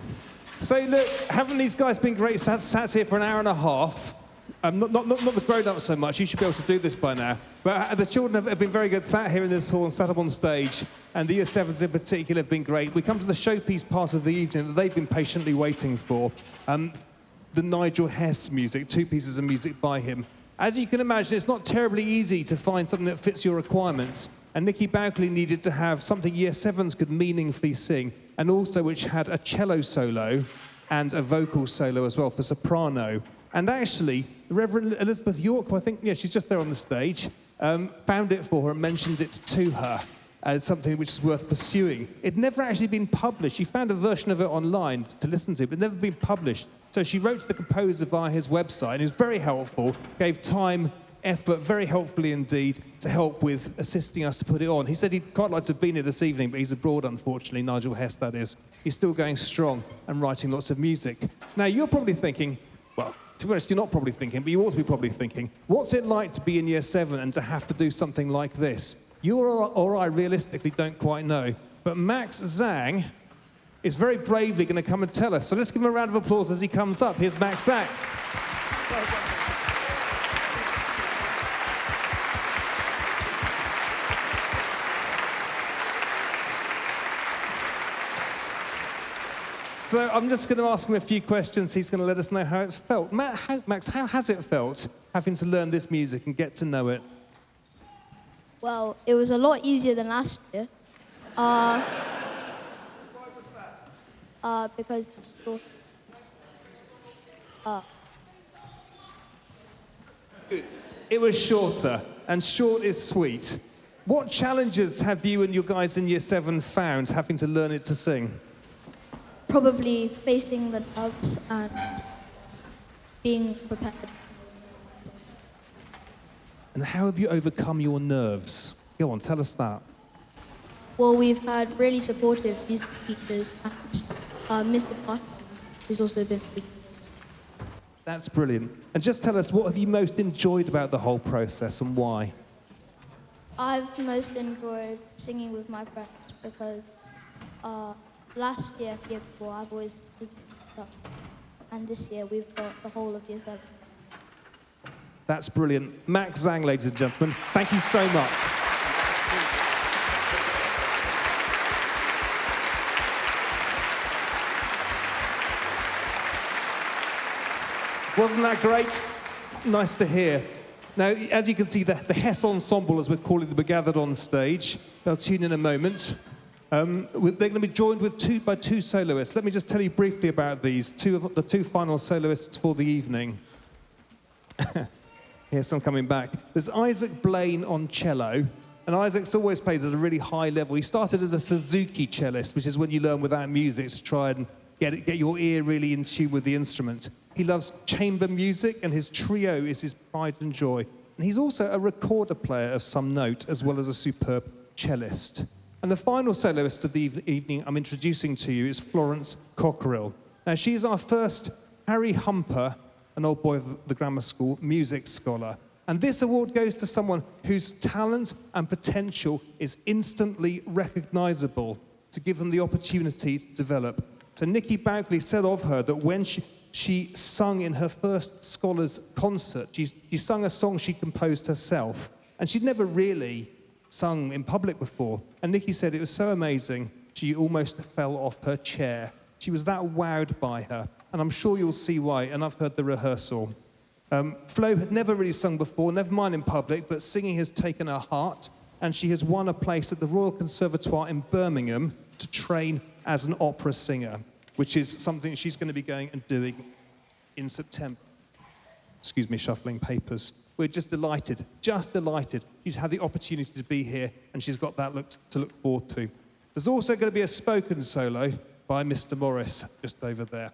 So look, haven't these guys been great? Sat here for an hour and a half. Not the grown-ups so much. You should be able to do this by now. But the children have been very good. Sat here in this hall and sat up on stage. And the Year 7s in particular have been great. We come to the showpiece part of the evening that they've been patiently waiting for. The Nigel Hess music, 2 pieces of music by him. As you can imagine, it's not terribly easy to find something that fits your requirements. And Nicky Bowkley needed to have something Year 7s could meaningfully sing, and also which had a cello solo and a vocal solo as well for soprano. And actually, Reverend Elizabeth York, I think, yeah, she's just there on the stage, found it for her and mentioned it to her as something which is worth pursuing. It'd never actually been published. She found a version of it online to listen to, but never been published. So she wrote to the composer via his website, and he was very helpful, gave time, effort, very helpfully indeed, to help with assisting us to put it on. He said he'd quite like to have been here this evening, but he's abroad, unfortunately, Nigel Hess, that is. He's still going strong and writing lots of music. Now, you're probably thinking, well, to be honest, you're not probably thinking, but you ought to be probably thinking, what's it like to be in Year 7 and to have to do something like this? You or I realistically don't quite know, but Max Zhang is very bravely going to come and tell us. So let's give him a round of applause as he comes up. Here's Max Zhang. So I'm just going to ask him a few questions. He's going to let us know how it's felt. Max, how has it felt having to learn this music and get to know it? Well, it was a lot easier than last year. Why was that? Because Good. It was shorter, and short is sweet. What challenges have you and your guys in Year 7 found having to learn it to sing? probably facing the doubts and being prepared. And how have you overcome your nerves? Go on, tell us that. Well, we've had really supportive music teachers and Mr. Martin, who's also been. That's brilliant. And just tell us, what have you most enjoyed about the whole process and why? I've most enjoyed singing with my friends because last year, year before, I've always been stuff. And this year, we've got the whole of Year 7. That's brilliant. Max Zhang, ladies and gentlemen, thank you so much. Wasn't that great? Nice to hear. Now, as you can see, the Hess Ensemble, as we're calling them, are gathered on stage. They'll tune in a moment. They're going to be joined by two soloists. Let me just tell you briefly about these, the two final soloists for the evening. Here's some coming back. There's Isaac Blaine on cello, and Isaac's always played at a really high level. He started as a Suzuki cellist, which is when you learn without music to try and get your ear really in tune with the instrument. He loves chamber music, and his trio is his pride and joy. And he's also a recorder player of some note, as well as a superb cellist. And the final soloist of the evening I'm introducing to you is Florence Cockerill. Now, she's our first Harry Humper, an old boy of the grammar school, music scholar. And this award goes to someone whose talent and potential is instantly recognizable to give them the opportunity to develop. So Nikki Boukley said of her that when she sung in her first scholars' concert, she sung a song she composed herself, and she'd never really sung in public before. And Nikki said it was so amazing, she almost fell off her chair. She was that wowed by her, and I'm sure you'll see why, and I've heard the rehearsal. Flo had never really sung before, never mind in public, but singing has taken her heart, and she has won a place at the Royal Conservatoire in Birmingham to train as an opera singer, which is something she's going to be going and doing in September. Excuse me, shuffling papers. We're just delighted. She's had the opportunity to be here, and she's got that to look forward to. There's also going to be a spoken solo by Mr. Morris, just over there.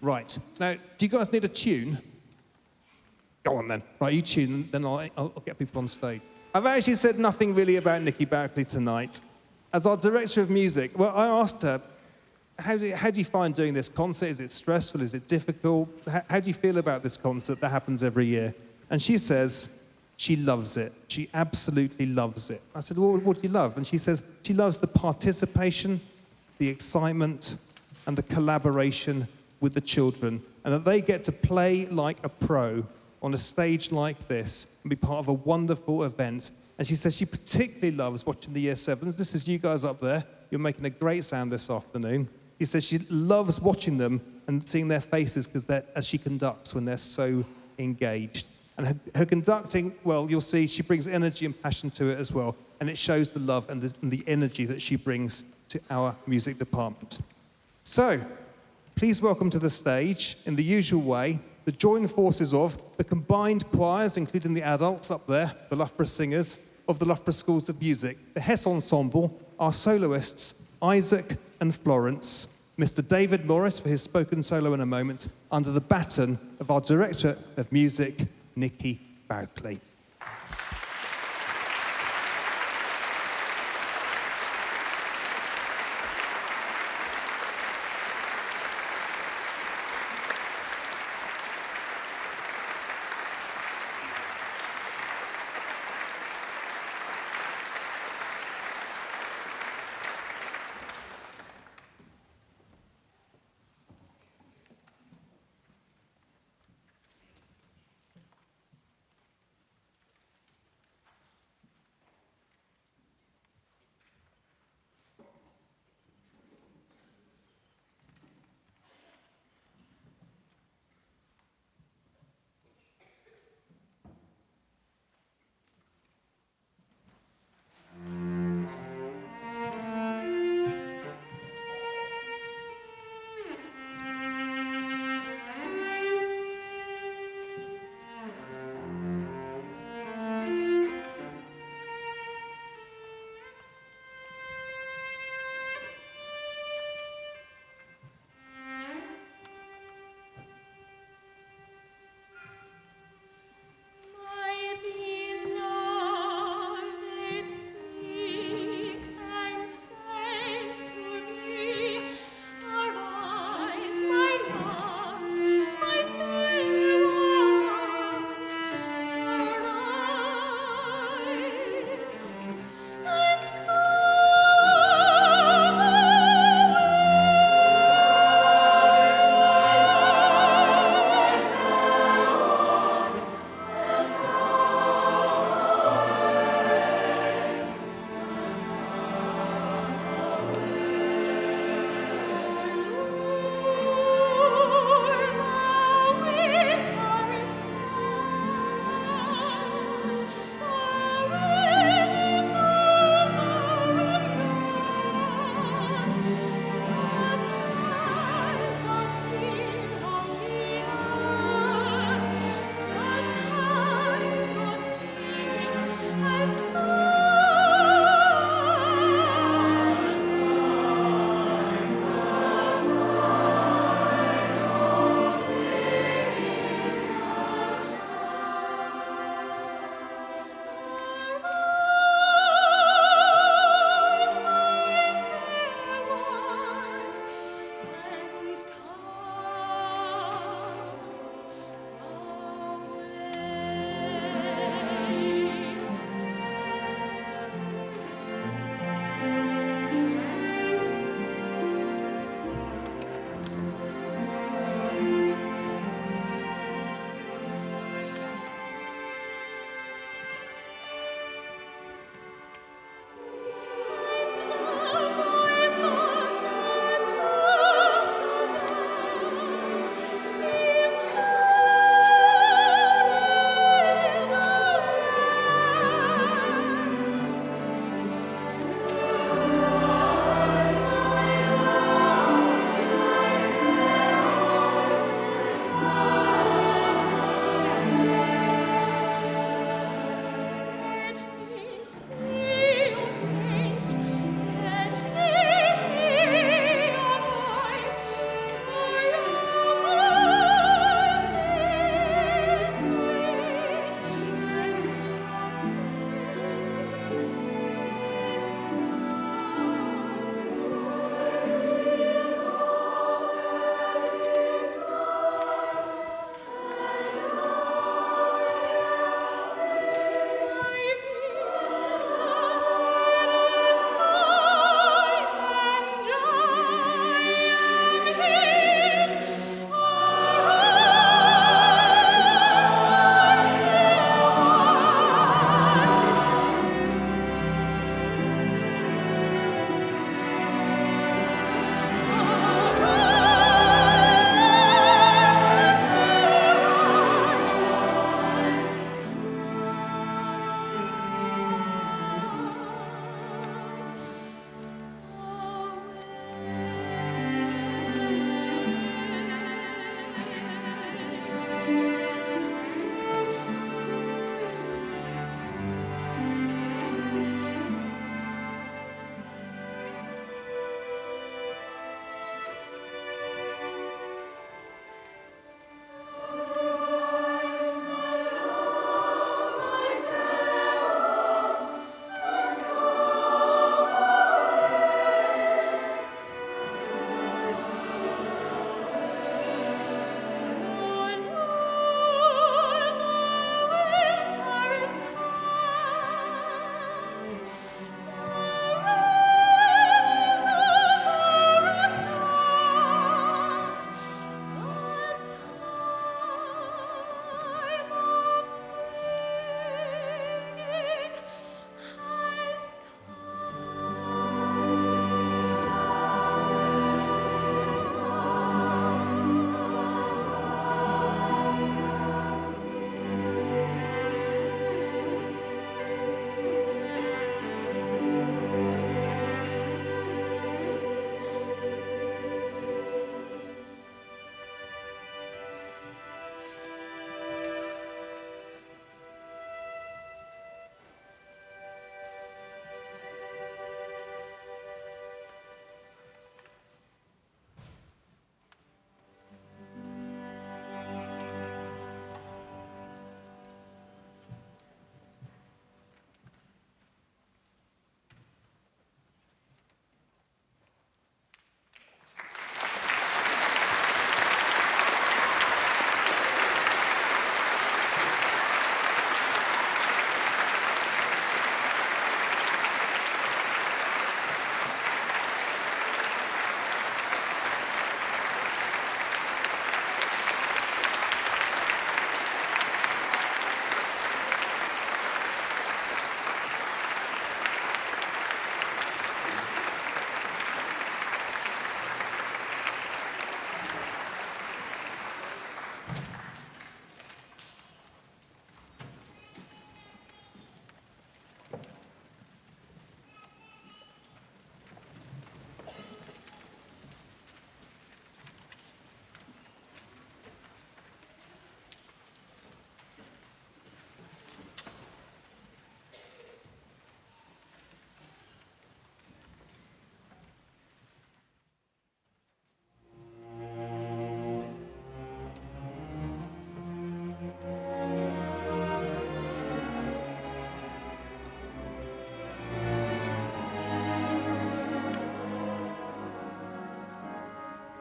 Right. Now, do you guys need a tune? Go on, then. Right, you tune, then I'll get people on stage. I've actually said nothing really about Nikki Boukley tonight. As our director of music, well, I asked her, how do you find doing this concert? Is it stressful? Is it difficult? How do you feel about this concert that happens every year? And she says she loves it. She absolutely loves it. I said, well, what do you love? And she says she loves the participation, the excitement, and the collaboration with the children, and that they get to play like a pro on a stage like this and be part of a wonderful event. And she says she particularly loves watching the Year 7s. This is you guys up there. You're making a great sound this afternoon. She says she loves watching them and seeing their faces as she conducts when they're so engaged. And her conducting, well, you'll see she brings energy and passion to it as well. And it shows the love and the energy that she brings to our music department. So, please welcome to the stage, in the usual way, the joined forces of the combined choirs, including the adults up there, the Loughborough singers, of the Loughborough Schools of Music, the Hess Ensemble, our soloists, Isaac and Florence, Mr. David Morris for his spoken solo in a moment, under the baton of our Director of Music, Nikki Boukley.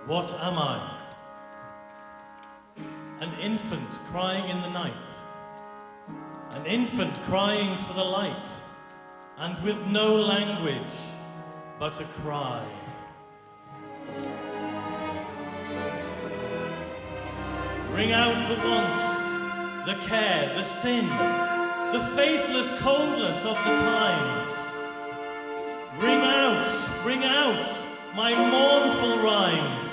What am I? An infant crying in the night. An infant crying for the light, and with no language but a cry. Ring out the want, the care, the sin, the faithless coldness of the times. Ring out, my mournful rhymes,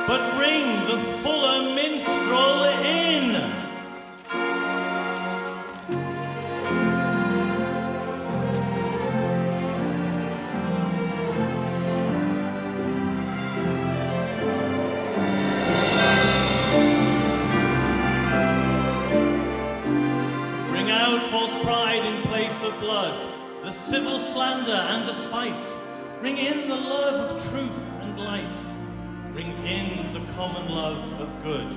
but bring the fuller minstrel in. Ring out false pride in place of blood, the civil slander and the spite. Ring in the love of truth and light. Ring in the common love of good.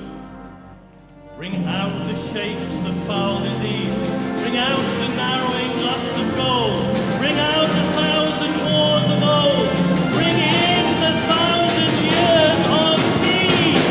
Ring out the shapes of foul disease. Ring out the narrowing lust of gold. Ring out 1,000 wars of old. Ring in the 1,000 years of peace.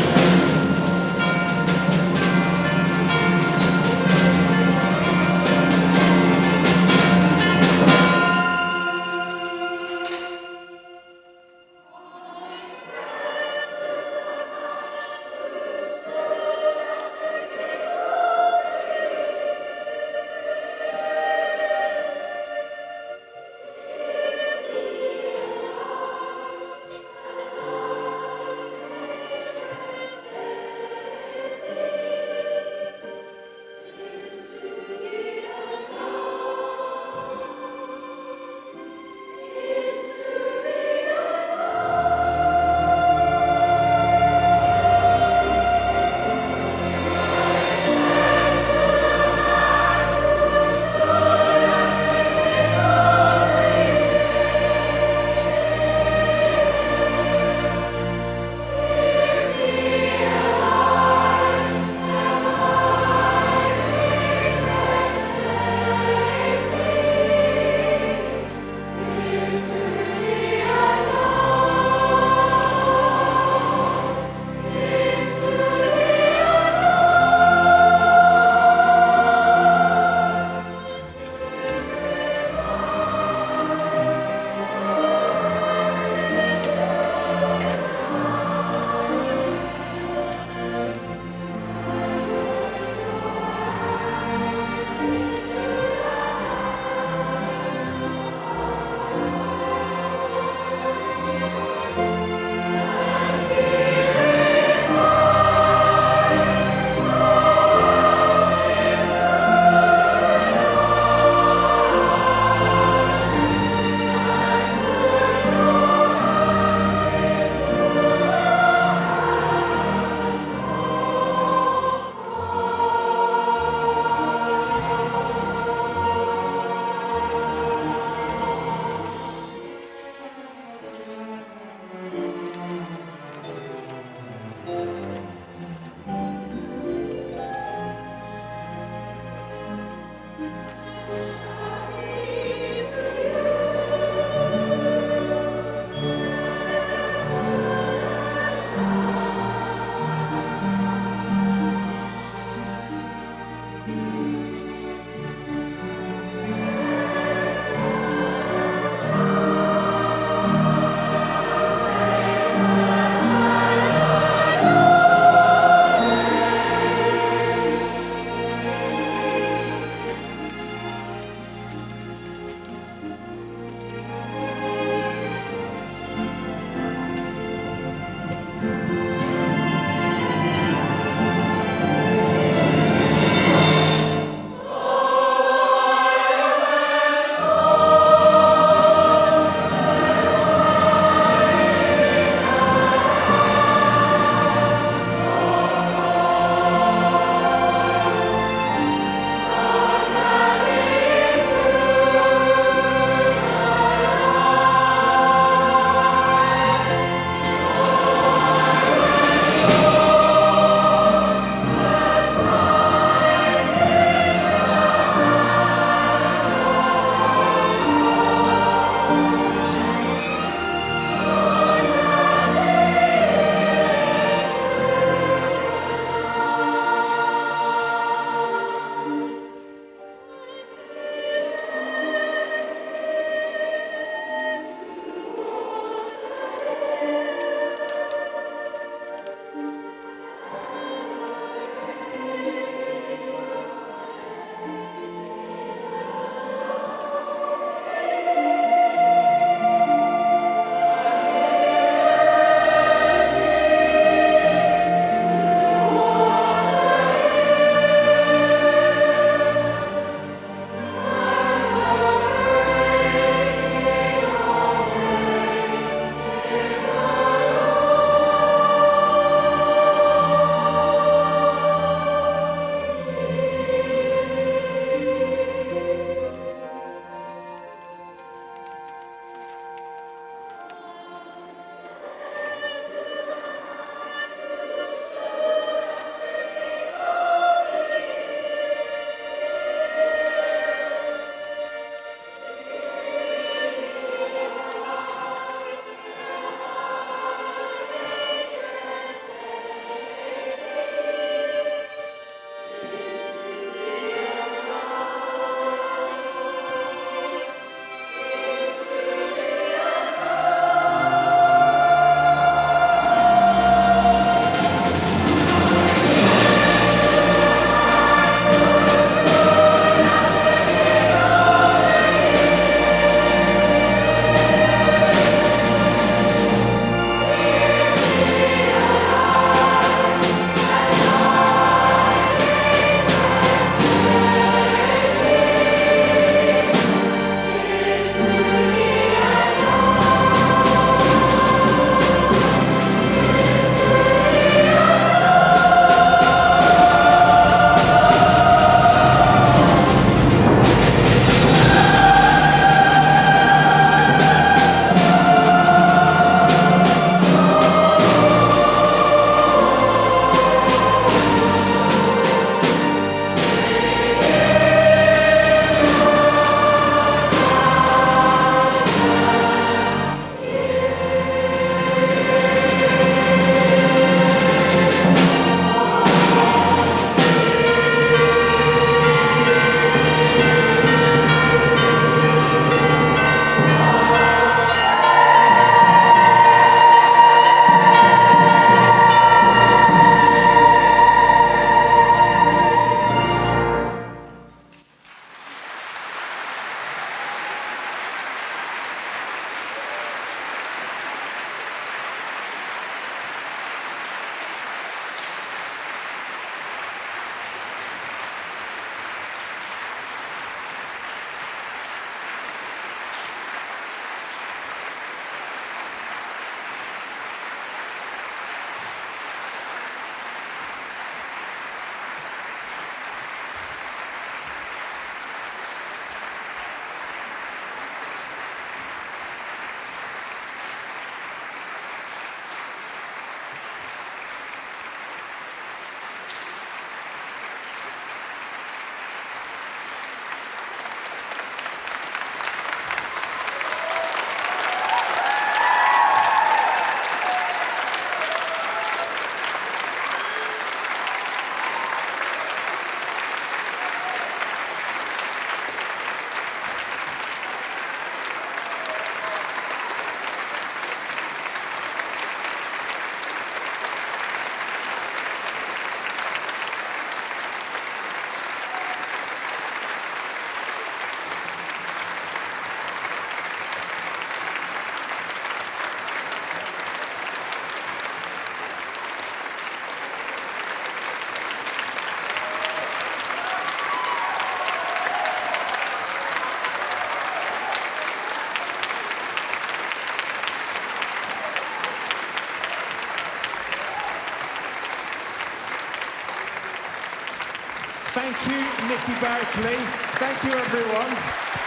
Thank you, Nicky Barclay. Thank you, everyone.